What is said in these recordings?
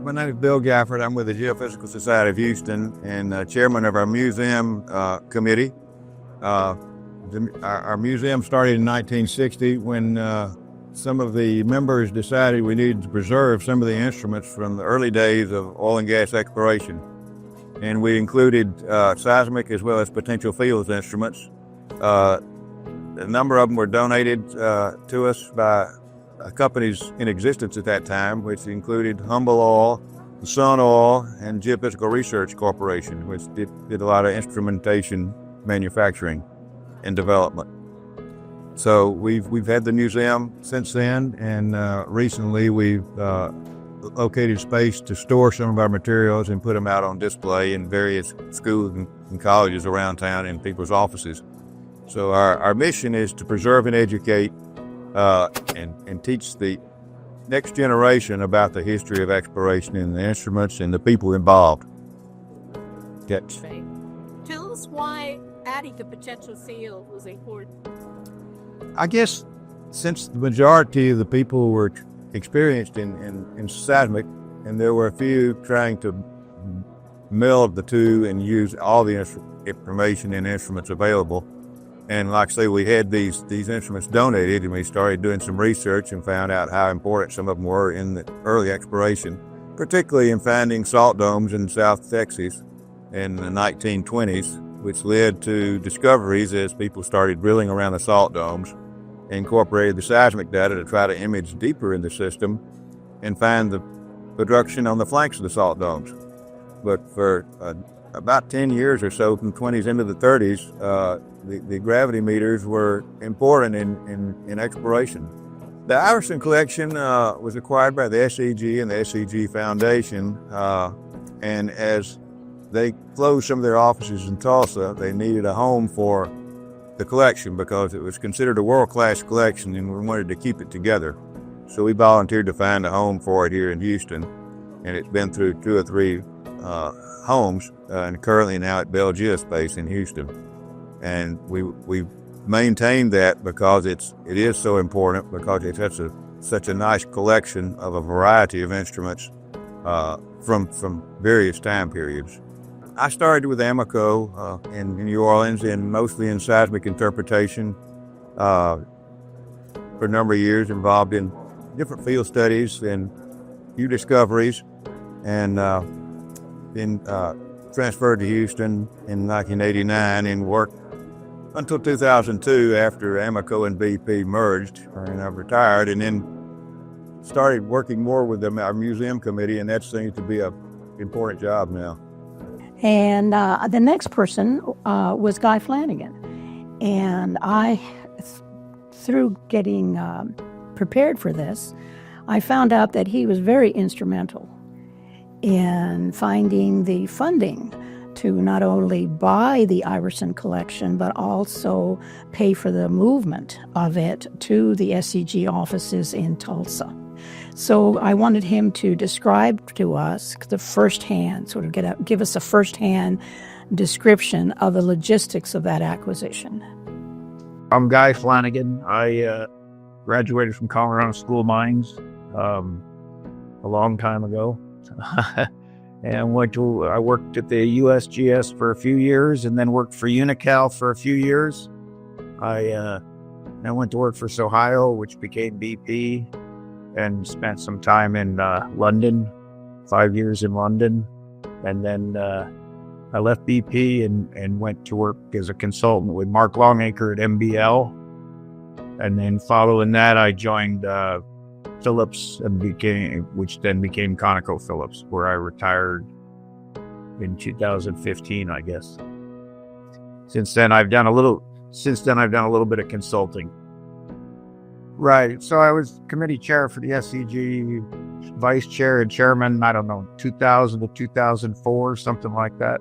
My name is Bill Gafford. I'm with the Geophysical Society of Houston and chairman of our museum committee. Our museum started in 1960 when some of the members decided we needed to preserve some of the instruments from the early days of oil and gas exploration. And we included seismic as well as potential fields instruments. A number of them were donated to us by companies in existence at that time, which included Humble Oil, Sun Oil, and Geophysical Research Corporation, which did a lot of instrumentation manufacturing and development. So we've had the museum since then, and recently we've located space to store some of our materials and put them out on display in various schools and colleges around town in people's offices. So our mission is to preserve and educate and teach the next generation about the history of exploration and the instruments and the people involved. Yes. Tell us why adding the potential field was important. I guess since the majority of the people were experienced in seismic, and there were a few trying to meld the two and use all the information and instruments available. And like I say, we had these instruments donated, and we started doing some research and found out how important some of them were in the early exploration, particularly in finding salt domes in South Texas in the 1920s, which led to discoveries as people started drilling around the salt domes, incorporated the seismic data to try to image deeper in the system and find the production on the flanks of the salt domes. But for about 10 years or so, from the 20s into the 30s, the gravity meters were important in exploration. The Iverson collection was acquired by the SEG and the SEG Foundation, and as they closed some of their offices in Tulsa, they needed a home for the collection because it was considered a world-class collection and we wanted to keep it together. So we volunteered to find a home for it here in Houston, and it's been through 2 or 3 homes, and currently now at Bell Geospace in Houston. And we maintained that because it is so important, because it's such a nice collection of a variety of instruments from various time periods. I started with Amico in New Orleans, and mostly in seismic interpretation for a number of years, involved in different field studies and few discoveries, and then transferred to Houston in 1989 and worked until 2002 after Amico and BP merged, and I retired, and then started working more with our museum committee, and that seems to be an important job now. And the next person was Guy Flanagan. And through getting prepared for this, I found out that he was very instrumental in finding the funding to not only buy the Iverson collection, but also pay for the movement of it to the SEG offices in Tulsa. So I wanted him to describe to us the firsthand, give us a firsthand description of the logistics of that acquisition. I'm Guy Flanagan. I graduated from Colorado School of Mines a long time ago. And I worked at the USGS for a few years, and then worked for Unical for a few years. I went to work for Ohio, which became BP, and spent some time in London, 5 years in London. And then I left BP and went to work as a consultant with Mark Longacre at MBL. And then following that, I joined Phillips, which then became ConocoPhillips, where I retired in 2015, I guess. Since then, I've done a little bit of consulting. Right. So I was committee chair for the SEG, vice chair and chairman, 2000 to 2004, something like that.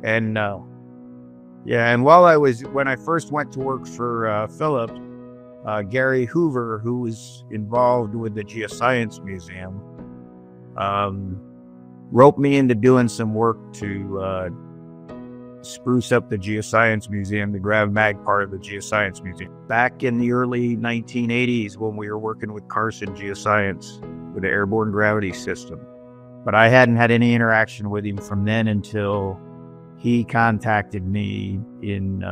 And and when I first went to work for Phillips, Gary Hoover, who was involved with the Geoscience Museum, roped me into doing some work to spruce up the Geoscience Museum, the Grav Mag part of the Geoscience Museum. Back in the early 1980s, when we were working with Carson Geoscience, with the airborne gravity system. But I hadn't had any interaction with him from then until he contacted me in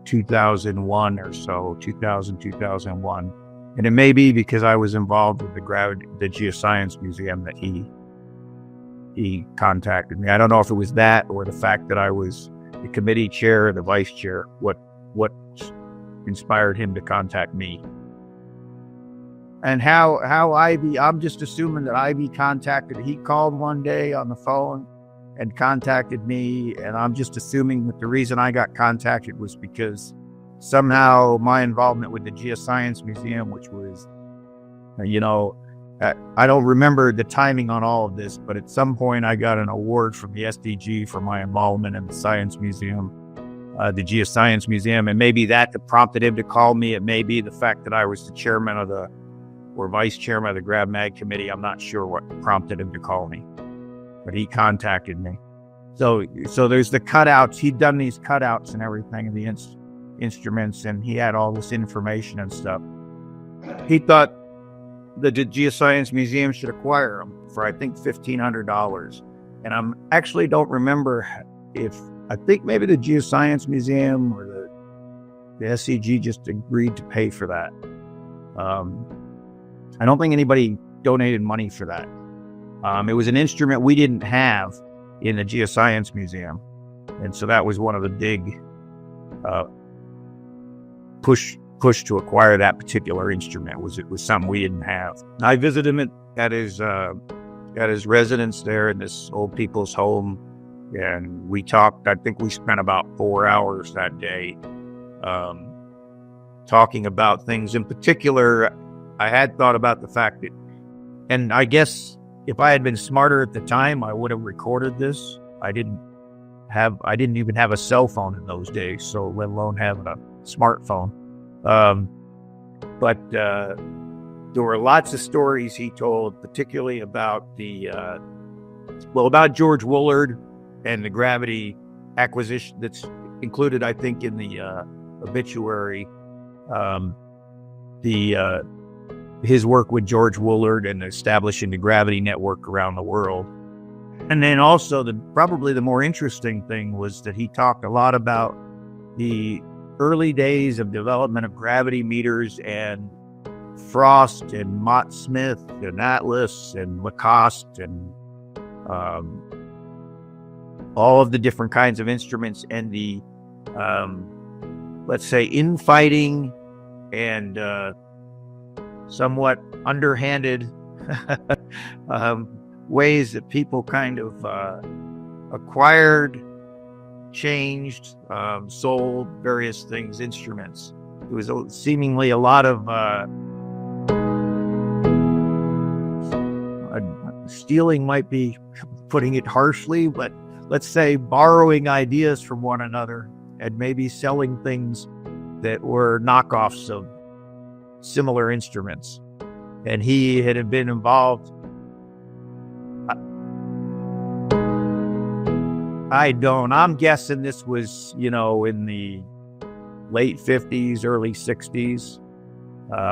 2001 or so, 2001. And it may be because I was involved with the Geoscience Museum that he contacted me. I don't know if it was that or the fact that I was the committee chair or the vice chair, what inspired him to contact me. And how Ivy, I'm just assuming that Ivy he called one day on the phone and contacted me, and I'm just assuming that the reason I got contacted was because somehow my involvement with the Geoscience Museum, which was, I don't remember the timing on all of this, but at some point I got an award from the SDG for my involvement in the Science Museum, the Geoscience Museum, and maybe that prompted him to call me. It may be the fact that I was the chairman or vice chairman of the Grab Mag Committee. I'm not sure what prompted him to call me, but he contacted me. So there's the cutouts. He'd done these cutouts and everything of the instruments, and he had all this information and stuff. He thought the Geoscience Museum should acquire them for, I think, $1,500. And I'm actually don't remember I think maybe the Geoscience Museum or the SCG just agreed to pay for that. I don't think anybody donated money for that. It was an instrument we didn't have in the Geoscience Museum. And so that was one of the big push to acquire that particular instrument. It was something we didn't have. I visited him at his residence there in this old people's home, and we talked. I think we spent about 4 hours that day talking about things. In particular, I had thought about the fact that, and I guess if I had been smarter at the time, I would have recorded this. I didn't even have a cell phone in those days, so let alone having a smartphone. But there were lots of stories he told, particularly about about George Woolard and the gravity acquisition that's included, I think, in the obituary. His work with George Woolard and establishing the gravity network around the world. And then also probably the more interesting thing was that he talked a lot about the early days of development of gravity meters and Frost and Mott Smith and Atlas and Lacoste and all of the different kinds of instruments and the, let's say, infighting and somewhat underhanded ways that people kind of acquired, changed, sold various things, instruments. It was seemingly a lot of stealing might be putting it harshly, but let's say borrowing ideas from one another and maybe selling things that were knockoffs of similar instruments. And he had been involved. I'm guessing this was, in the late 50s, early 60s.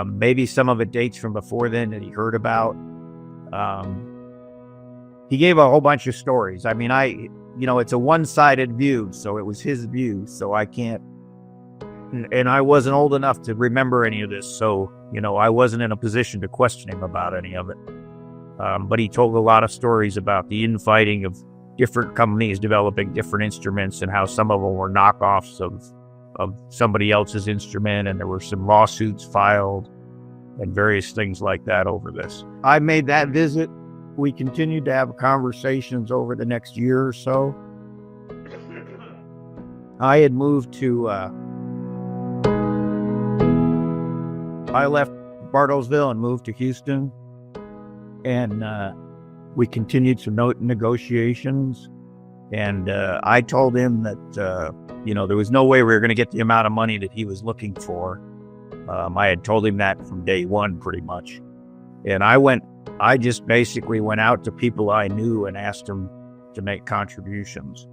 Maybe some of it dates from before then that he heard about. He gave a whole bunch of stories. I mean, it's a one-sided view, so it was his view, so I can't, and I wasn't old enough to remember any of this, so, I wasn't in a position to question him about any of it. But he told a lot of stories about the infighting of different companies developing different instruments and how some of them were knockoffs of somebody else's instrument, and there were some lawsuits filed and various things like that over this. I made that visit. We continued to have conversations over the next year or so. I had moved to, I left Bartlesville and moved to Houston, and we continued some negotiations. And I told him that, there was no way we were going to get the amount of money that he was looking for. I had told him that from day one, pretty much. And I just basically went out to people I knew and asked them to make contributions.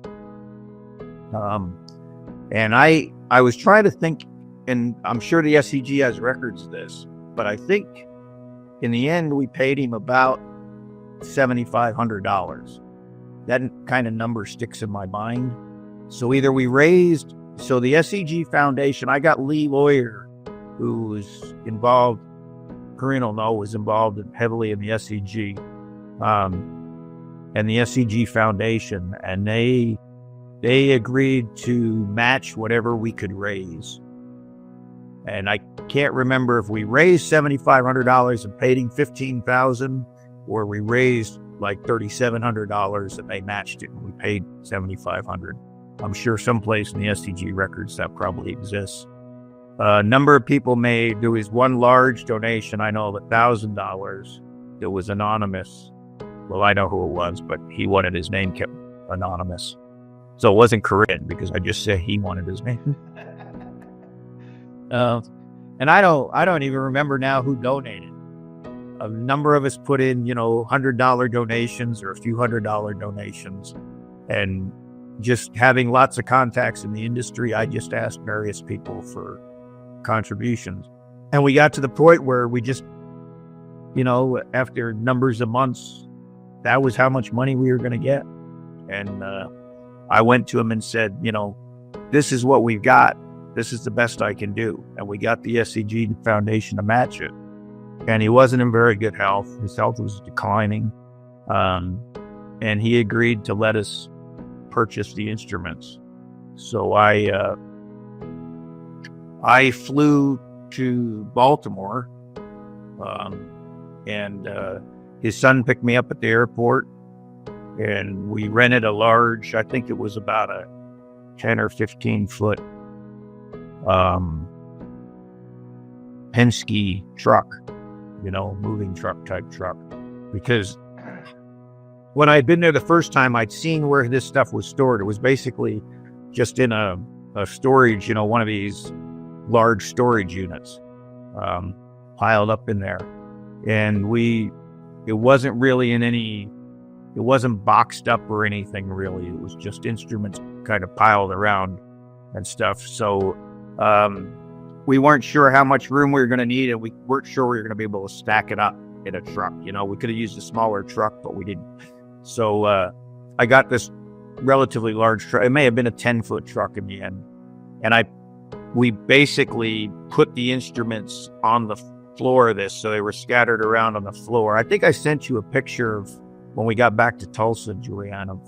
And I was trying to think, and I'm sure the SCG has records of this, but I think in the end, we paid him about $7,500. That kind of number sticks in my mind. So either we raised, so the SEG Foundation, I got Lee Lawyer, who was involved, Corinne will know, was involved heavily in the SEG, and the SEG Foundation, and they agreed to match whatever we could raise. And I can't remember if we raised $7,500 and paid him $15,000, or we raised like $3,700 and they matched it and we paid $7,500. I'm sure someplace in the SEG records that probably exists. A number of people made, there was one large donation, I know, of $1,000 that was anonymous. Well, I know who it was, but he wanted his name kept anonymous. So it wasn't Corinne, because I just said he wanted his name. And I don't even remember now who donated. A number of us put in, $100 donations or a few $100 donations. And just having lots of contacts in the industry, I just asked various people for contributions. And we got to the point where we just, after numbers of months, that was how much money we were going to get. And I went to him and said, this is what we've got. This is the best I can do. And we got the SEG Foundation to match it. And he wasn't in very good health. His health was declining. And he agreed to let us purchase the instruments. So I flew to Baltimore, and his son picked me up at the airport, and we rented a large, I think it was about a 10 or 15 foot Penske truck, moving truck type truck. Because when I'd been there the first time, I'd seen where this stuff was stored. It was basically just in a storage, one of these large storage units, piled up in there. And it wasn't really it wasn't boxed up or anything really. It was just instruments kind of piled around and stuff. So, we weren't sure how much room we were going to need, and we weren't sure we were going to be able to stack it up in a truck. We could have used a smaller truck, but we didn't. So I got this relatively large truck. It may have been a 10-foot truck in the end. And we basically put the instruments on the floor of this, so they were scattered around on the floor. I think I sent you a picture of when we got back to Tulsa, Julianne,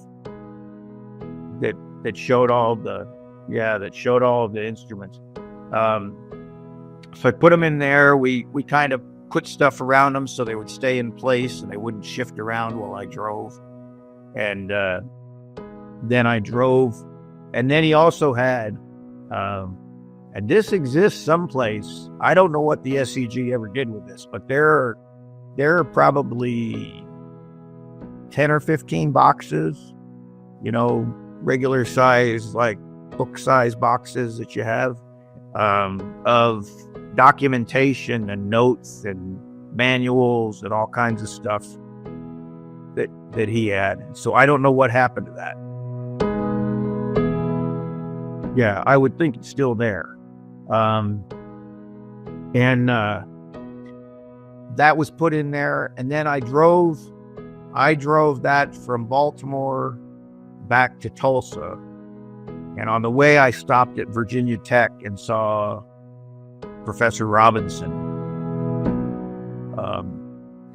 that showed all of the instruments. So I put them in there. We kind of put stuff around them so they would stay in place and they wouldn't shift around while I drove. And then I drove. And then he also had, and this exists someplace. I don't know what the SEG ever did with this, but there are probably 10 or 15 boxes, regular size, like book size boxes that you have, of documentation and notes and manuals and all kinds of stuff that he had. So I don't know what happened to that. Yeah, I would think it's still there. And that was put in there. And then I drove that from Baltimore back to Tulsa. And on the way, I stopped at Virginia Tech and saw Professor Robinson,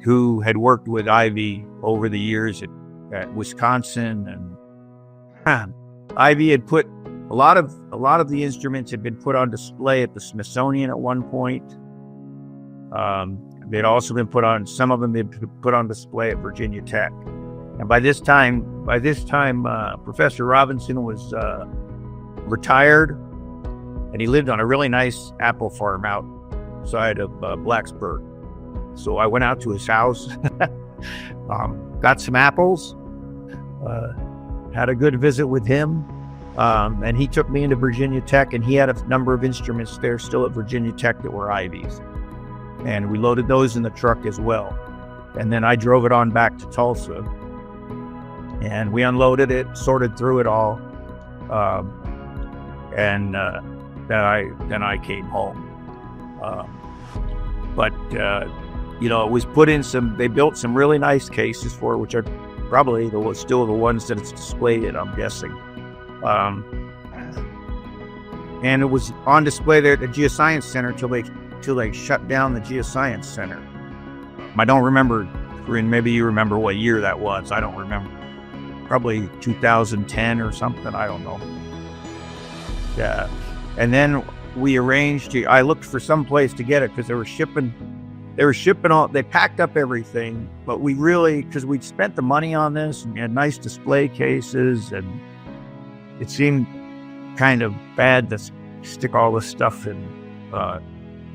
who had worked with Ivy over the years at Wisconsin. And Ivy had put a lot of the instruments had been put on display at the Smithsonian at one point. They'd also been some of them had been put on display at Virginia Tech. And by this time, Professor Robinson was retired, and he lived on a really nice apple farm outside of Blacksburg. So I went out to his house, got some apples, had a good visit with him, and he took me into Virginia Tech, and he had a number of instruments there still at Virginia Tech that were Ivy's. And we loaded those in the truck as well. And then I drove it on back to Tulsa, and we unloaded it, sorted through it all, and then I came home. But it was put in they built some really nice cases for it, which are probably still the ones that it's displayed in, I'm guessing. And it was on display there at the Geoscience Center till they shut down the Geoscience Center. I don't remember, Corinne, maybe you remember what year that was. I don't remember. Probably 2010 or something. I don't know. Yeah. And then we arranged I looked for some place to get it because they were shipping they packed up everything, but because we'd spent the money on this and we had nice display cases, and it seemed kind of bad to stick all this stuff in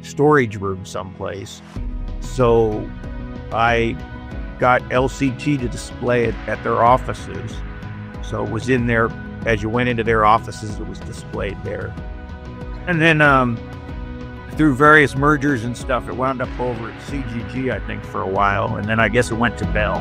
storage room someplace. So I got LCT to display it at their offices. So it was in there, as you went into their offices, it was displayed there. And then through various mergers and stuff, it wound up over at CGG, I think, for a while. And then I guess it went to Bell.